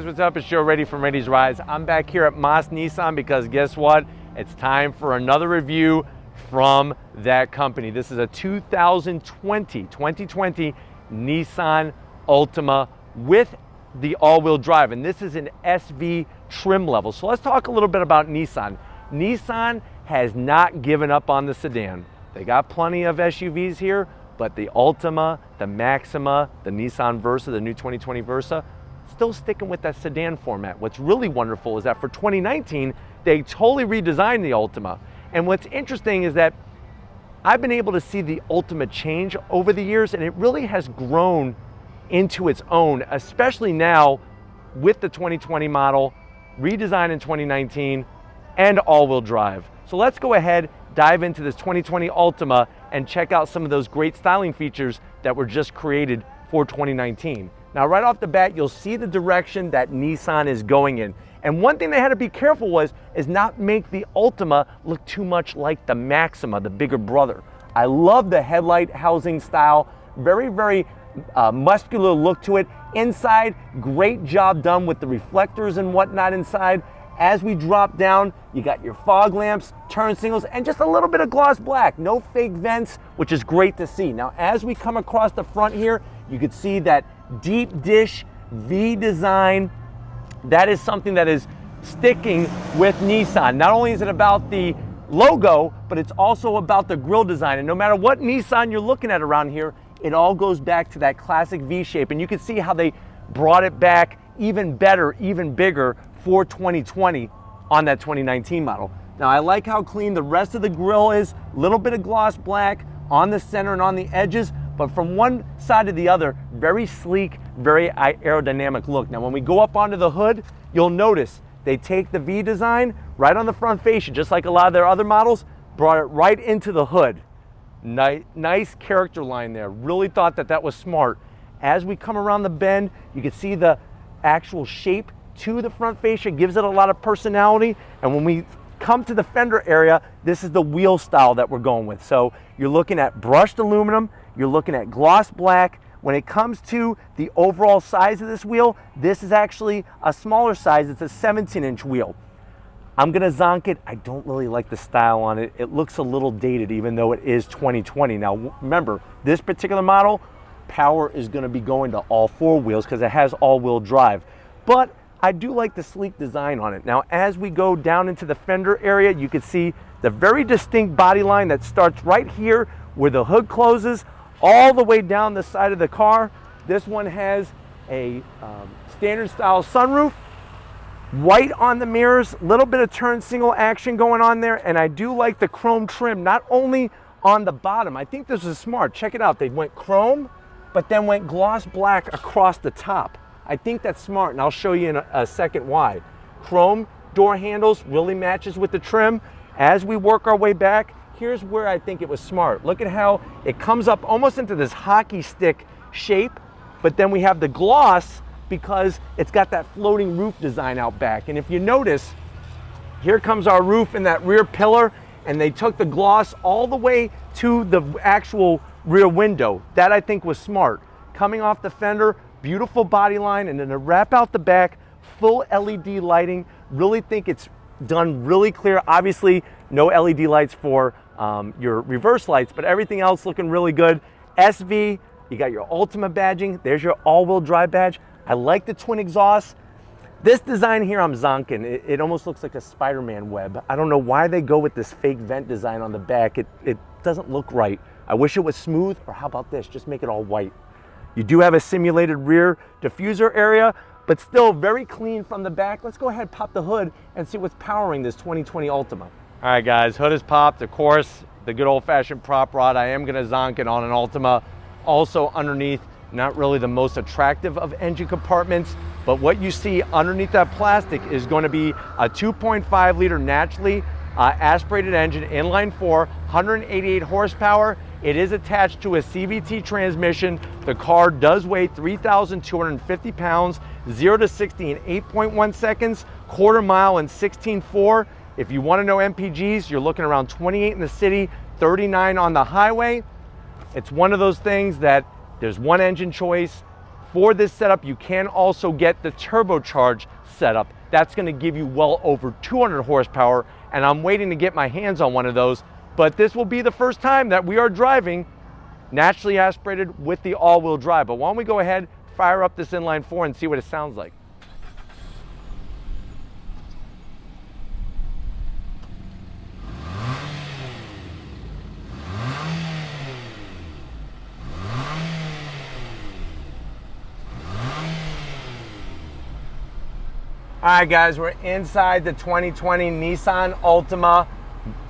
guys, what's up? It's Joe Ready from Ready's Rides. I'm back here at Moss Nissan because guess what? It's time for another review from that company. This is a 2020 Nissan Altima with the all-wheel drive, and this is an SV trim level. So let's talk a little bit about Nissan. Nissan has not given up on the sedan. They got plenty of SUVs here, but the Altima, the Maxima, the Nissan Versa, the new 2020 Versa, still sticking with that sedan format. What's really wonderful is that for 2019, they totally redesigned the Altima. And what's interesting is that I've been able to see the Altima change over the years, and it really has grown into its own, especially now with the 2020 model, redesigned in 2019, and all-wheel drive. So let's go ahead, dive into this 2020 Altima and check out some of those great styling features that were just created for 2019. Now, right off the bat, you'll see the direction that Nissan is going in. And one thing they had to be careful is not make the Altima look too much like the Maxima, the bigger brother. I love the headlight housing style, very muscular look to it. Inside, great job done with the reflectors and whatnot inside. As we drop down, you got your fog lamps, turn signals, and just a little bit of gloss black. No fake vents, which is great to see. Now, as we come across the front here, you can see that deep dish V design. That is something that is sticking with Nissan. Not only is it about the logo, but it's also about the grille design. And no matter what Nissan you're looking at around here, it all goes back to that classic V shape. And you can see how they brought it back even better, even bigger for 2020 on that 2019 model. Now, I like how clean the rest of the grille is. A little bit of gloss black on the center and on the edges, but from one side to the other, very sleek, very aerodynamic look. Now, when we go up onto the hood, you'll notice they take the V design right on the front fascia, just like a lot of their other models, brought it right into the hood. Nice character line there. Really thought that that was smart. As we come around the bend, you can see the actual shape to the front fascia, gives it a lot of personality. And when we come to the fender area, this is the wheel style that we're going with. So you're looking at brushed aluminum, you're looking at gloss black. When it comes to the overall size of this wheel, this is actually a smaller size. It's a 17-inch wheel. I'm gonna zonk it. I don't really like the style on it. It looks a little dated, even though it is 2020. Now, remember, this particular model, power is gonna be going to all four wheels because it has all-wheel drive. But I do like the sleek design on it. Now, as we go down into the fender area, you can see the very distinct body line that starts right here where the hood closes all the way down the side of the car. This one has a standard style sunroof, white on the mirrors, little bit of turn signal action going on there, and I do like the chrome trim, not only on the bottom. I think this is smart. Check it out. They went chrome, but then went gloss black across the top. I think that's smart, and I'll show you in a second why. Chrome door handles really matches with the trim. As we work our way back, here's where I think it was smart. Look at how it comes up almost into this hockey stick shape, but then we have the gloss because it's got that floating roof design out back. And if you notice, here comes our roof in that rear pillar, and they took the gloss all the way to the actual rear window. That I think was smart. Coming off the fender, beautiful body line, and then to wrap out the back, full LED lighting. Really think it's done really clear. Obviously, no LED lights for your reverse lights, but everything else looking really good. SV, you got your Altima badging. There's your all-wheel drive badge. I like the twin exhausts. This design here, I'm zonking. It almost looks like a Spider-Man web. I don't know why they go with this fake vent design on the back. It doesn't look right. I wish it was smooth, or how about this? Just make it all white. You do have a simulated rear diffuser area, but still very clean from the back. Let's go ahead, pop the hood, and see what's powering this 2020 Altima. All right, guys, hood is popped. Of course, the good old-fashioned prop rod. I am gonna zonk it on an Altima. Also underneath, not really the most attractive of engine compartments, but what you see underneath that plastic is going to be a 2.5 liter naturally aspirated engine, inline four, 188 horsepower. It is attached to a CVT transmission. The car does weigh 3,250 pounds, 0 to 60 in 8.1 seconds, quarter mile in 16.4. If you want to know MPGs, you're looking around 28 in the city, 39 on the highway. It's one of those things that there's one engine choice, For this setup, you can also get the turbocharged setup. That's gonna give you well over 200 horsepower, and I'm waiting to get my hands on one of those, but this will be the first time that we are driving naturally aspirated with the all-wheel drive. But why don't we go ahead, fire up this inline four and see what it sounds like. All right, guys, we're inside the 2020 Nissan Altima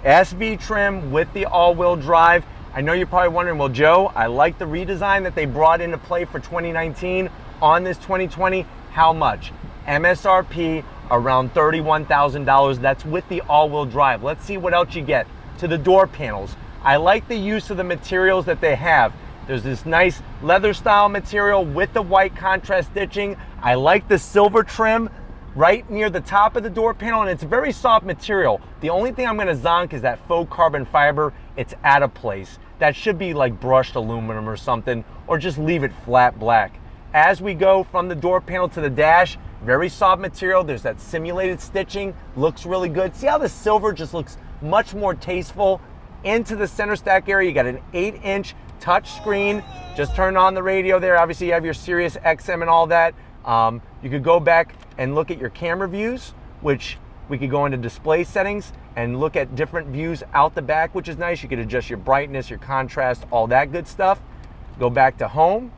SV trim with the all-wheel drive. I know you're probably wondering, well, Joe, I like the redesign that they brought into play for 2019 on this 2020. How much? MSRP around $31,000. That's with the all-wheel drive. Let's see what else you get. To the door panels, I like the use of the materials that they have. There's this nice leather style material with the white contrast stitching. I like the silver trim right near the top of the door panel, and it's very soft material. The only thing I'm gonna zonk is that faux carbon fiber. It's out of place. That should be like brushed aluminum or something, or just leave it flat black. As we go from the door panel to the dash, very soft material. There's that simulated stitching, looks really good. See how the silver just looks much more tasteful. Into the center stack area, you got an 8-inch touch screen. Just turn on the radio there. Obviously you have your Sirius XM and all that. You could go back and look at your camera views, which we could go into display settings and look at different views out the back, which is nice. You could adjust your brightness, your contrast, all that good stuff. Go back to home,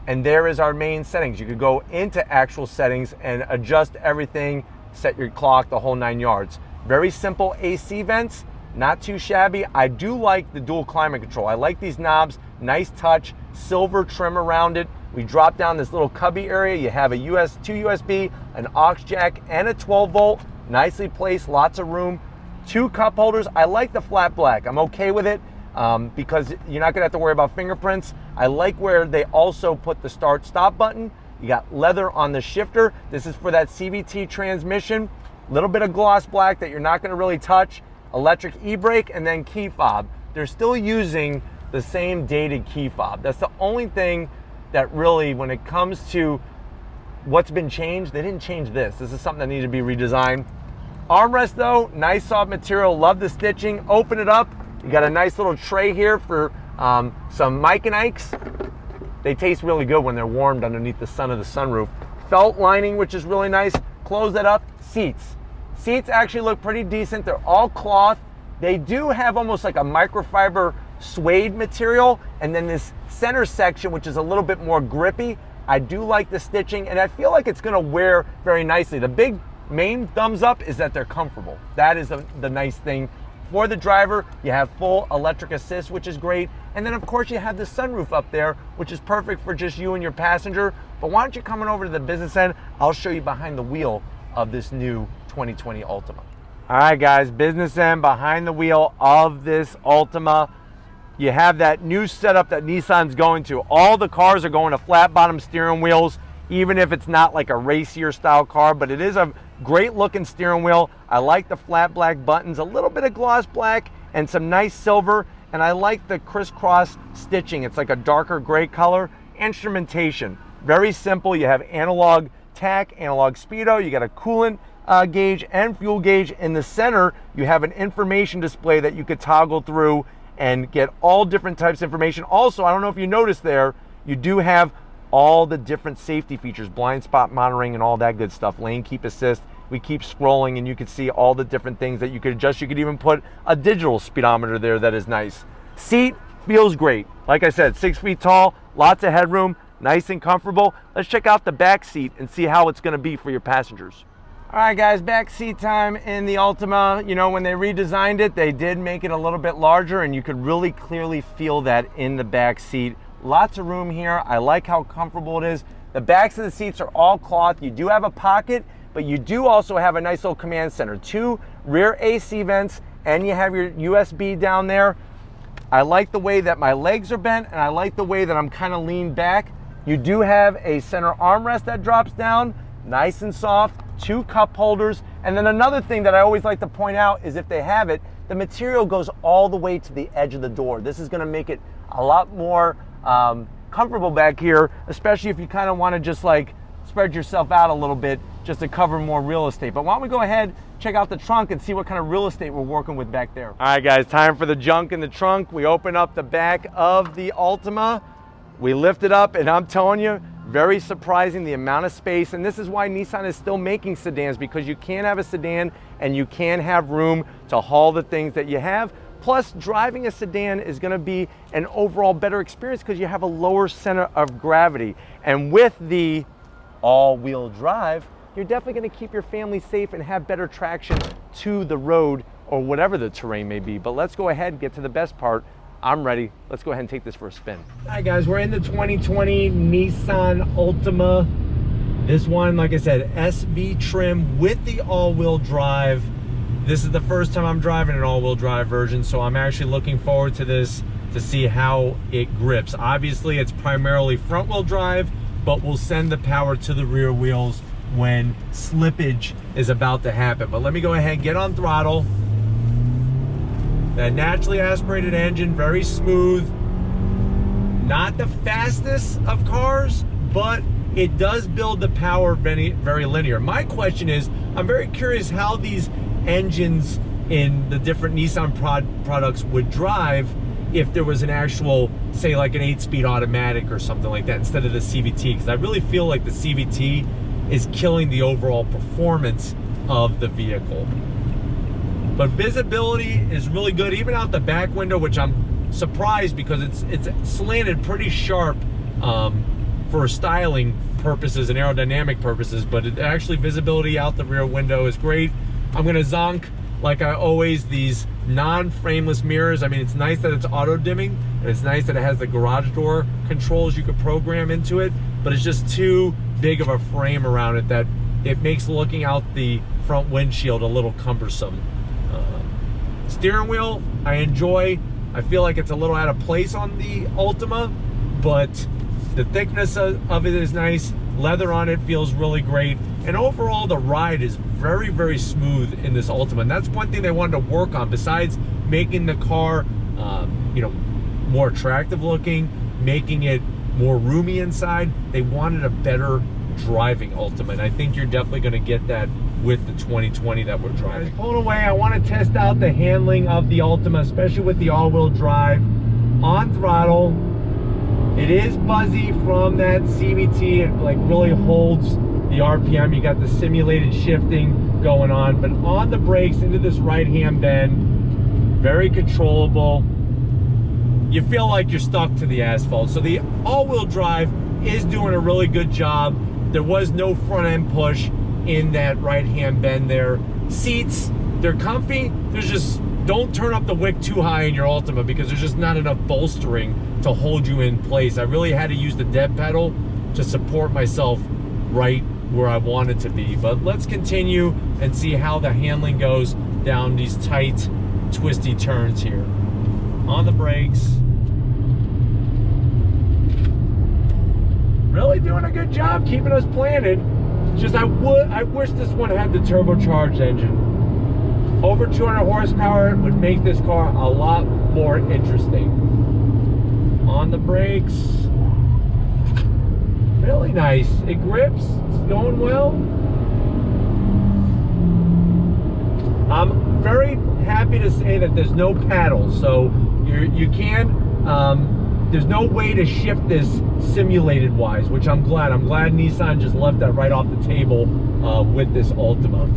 and there is our main settings. You could go into actual settings and adjust everything, set your clock, the whole 9 yards. Very simple AC vents, not too shabby. I do like the dual climate control. I like these knobs, nice touch, silver trim around it. We drop down this little cubby area. You have a two USB, an aux jack, and a 12-volt. Nicely placed, lots of room. 2 cup holders. I like the flat black. I'm okay with it because you're not gonna have to worry about fingerprints. I like where they also put the start-stop button. You got leather on the shifter. This is for that CVT transmission. Little bit of gloss black that you're not gonna really touch. Electric e-brake, and then key fob. They're still using the same dated key fob. That's the only thing that really, when it comes to what's been changed, they didn't change this. This is something that needed to be redesigned. Armrest though, nice soft material, love the stitching. Open it up, you got a nice little tray here for some Mike and Ikes. They taste really good when they're warmed underneath the sun of the sunroof. Felt lining, which is really nice. Close that up. Seats. Seats actually look pretty decent. They're all cloth. They do have almost like a microfiber suede material, and then this center section, which is a little bit more grippy. I do like the stitching, and I feel like it's gonna wear very nicely. The big main thumbs up is that they're comfortable. That is the nice thing. For the driver, you have full electric assist, which is great. And then of course you have the sunroof up there, which is perfect for just you and your passenger. But why don't you come on over to the business end? I'll show you behind the wheel of this new 2020 Altima. All right guys, business end behind the wheel of this Altima. You have that new setup that Nissan's going to. All the cars are going to flat bottom steering wheels, even if it's not like a racier style car, but it is a great looking steering wheel. I like the flat black buttons, a little bit of gloss black and some nice silver, and I like the crisscross stitching. It's like a darker gray color. Instrumentation, very simple. You have analog tach, analog speedo, you got a coolant gauge and fuel gauge. In the center, you have an information display that you could toggle through and get all different types of information. Also, I don't know if you noticed there, you do have all the different safety features, blind spot monitoring and all that good stuff, lane keep assist. We keep scrolling and you can see all the different things that you could adjust. You could even put a digital speedometer there that is nice. Seat feels great. Like I said, 6 feet tall, lots of headroom, nice and comfortable. Let's check out the back seat and see how it's gonna be for your passengers. All right guys, back seat time in the Altima. You know, when they redesigned it, they did make it a little bit larger, and you could really clearly feel that in the back seat. Lots of room here. I like how comfortable it is. The backs of the seats are all cloth. You do have a pocket, but you do also have a nice little command center. 2 rear AC vents, and you have your USB down there. I like the way that my legs are bent, and I like the way that I'm kind of leaned back. You do have a center armrest that drops down, nice and soft. 2 cup holders. And then another thing that I always like to point out is if they have it, the material goes all the way to the edge of the door. This is gonna make it a lot more comfortable back here, especially if you kind of want to just like spread yourself out a little bit just to cover more real estate. But why don't we go ahead, check out the trunk and see what kind of real estate we're working with back there. All right guys, time for the junk in the trunk. We open up the back of the Altima, we lift it up, and I'm telling you, very surprising the amount of space. And this is why Nissan is still making sedans, because you can have a sedan and you can have room to haul the things that you have. Plus, driving a sedan is going to be an overall better experience because you have a lower center of gravity. And with the all-wheel drive, you're definitely going to keep your family safe and have better traction to the road or whatever the terrain may be. But let's go ahead and get to the best part. I'm ready. Let's go ahead and take this for a spin. All right, guys, we're in the 2020 Nissan Altima. This one, like I said, SV trim with the all-wheel drive. This is the first time I'm driving an all-wheel drive version, so I'm actually looking forward to this to see how it grips. Obviously, it's primarily front-wheel drive, but we'll send the power to the rear wheels when slippage is about to happen. But let me go ahead and get on throttle. That naturally aspirated engine, very smooth. Not the fastest of cars, but it does build the power very linear. My question is, I'm very curious how these engines in the different Nissan products would drive if there was an actual, say like an 8-speed automatic or something like that instead of the CVT, because I really feel like the CVT is killing the overall performance of the vehicle. But visibility is really good, even out the back window, which I'm surprised because it's slanted pretty sharp for styling purposes and aerodynamic purposes, but actually visibility out the rear window is great. I'm gonna zonk, like I always, these non-frameless mirrors. I mean, it's nice that it's auto dimming, and it's nice that it has the garage door controls you could program into it, but it's just too big of a frame around it that it makes looking out the front windshield a little cumbersome. Steering wheel, I enjoy. I feel like it's a little out of place on the Altima, but the thickness of it is nice. Leather on it feels really great. And overall, the ride is very, very smooth in this Altima. And that's one thing they wanted to work on, besides making the car, you know, more attractive looking, making it more roomy inside. They wanted a better driving Altima, and I think you're definitely going to get that with the 2020 that we're driving. Pulling away, I want to test out the handling of the Altima, especially with the all-wheel drive. On throttle, it is buzzy from that CVT. It like really holds the RPM. You got the simulated shifting going on, but on the brakes into this right-hand bend, very controllable. You feel like you're stuck to the asphalt. So the all-wheel drive is doing a really good job. There was no front end push in that right-hand bend there. Seats, they're comfy. There's just, don't turn up the wick too high in your Altima because there's just not enough bolstering to hold you in place. I really had to use the dead pedal to support myself right where I wanted to be. But let's continue and see how the handling goes down these tight, twisty turns here. On the brakes. Really doing a good job keeping us planted. Just I wish this one had the turbocharged engine. Over 200 horsepower would make this car a lot more interesting. On the brakes. Really nice. It grips. It's going well. I'm very happy to say that there's no paddles, so you can. There's no way to shift this simulated wise, which I'm glad. I'm glad Nissan just left that right off the table with this Altima.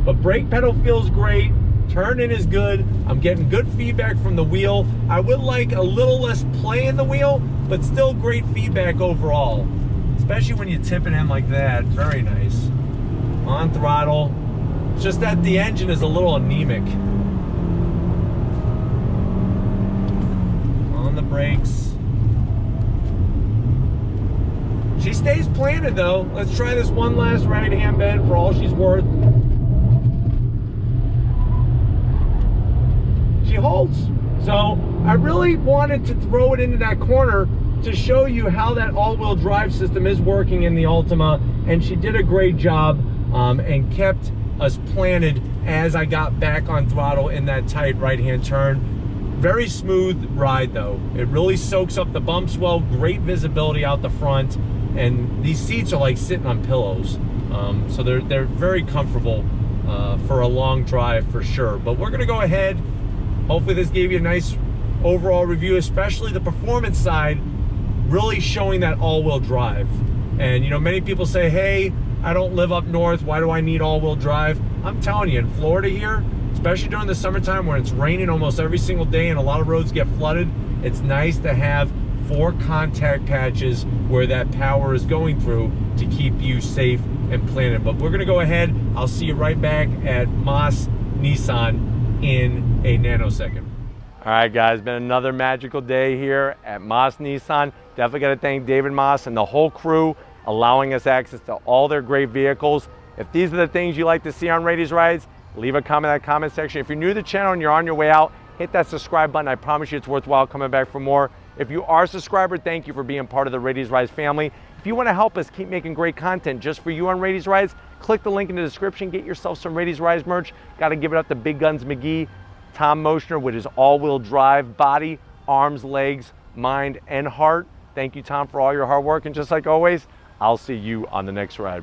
But brake pedal feels great. Turn-in is good. I'm getting good feedback from the wheel. I would like a little less play in the wheel, but still great feedback overall. Especially when you tip it in like that. Very nice. On throttle. It's just that the engine is a little anemic. On the brakes. She stays planted though. Let's try this one last right-hand bend for all she's worth. She holds. So I really wanted to throw it into that corner to show you how that all-wheel drive system is working in the Altima, and she did a great job and kept us planted as I got back on throttle in that tight right-hand turn. Very smooth ride though. It really soaks up the bumps well, great visibility out the front, and these seats are like sitting on pillows. So they're very comfortable for a long drive for sure. But we're gonna go ahead, hopefully this gave you a nice overall review, especially the performance side, really showing that all-wheel drive. And you know, many people say, hey, I don't live up north, why do I need all-wheel drive? I'm telling you, in Florida here, especially during the summertime when it's raining almost every single day and a lot of roads get flooded, it's nice to have 4 contact patches where that power is going through to keep you safe and planted. But we're gonna go ahead, I'll see you right back at Moss Nissan in a nanosecond. All right guys, been another magical day here at Moss Nissan. Definitely gotta thank David Moss and the whole crew allowing us access to all their great vehicles. If these are the things you like to see on Rady's Rides, leave a comment in the comment section. If you're new to the channel and you're on your way out, hit that subscribe button. I promise you it's worthwhile coming back for more. If you are a subscriber, thank you for being part of the Rady's Rides family. If you want to help us keep making great content just for you on Rady's Rides, click the link in the description, get yourself some Rady's Rides merch. Got to give it up to Big Guns McGee, Tom Moschner with his all-wheel drive body, arms, legs, mind, and heart. Thank you, Tom, for all your hard work. And just like always, I'll see you on the next ride.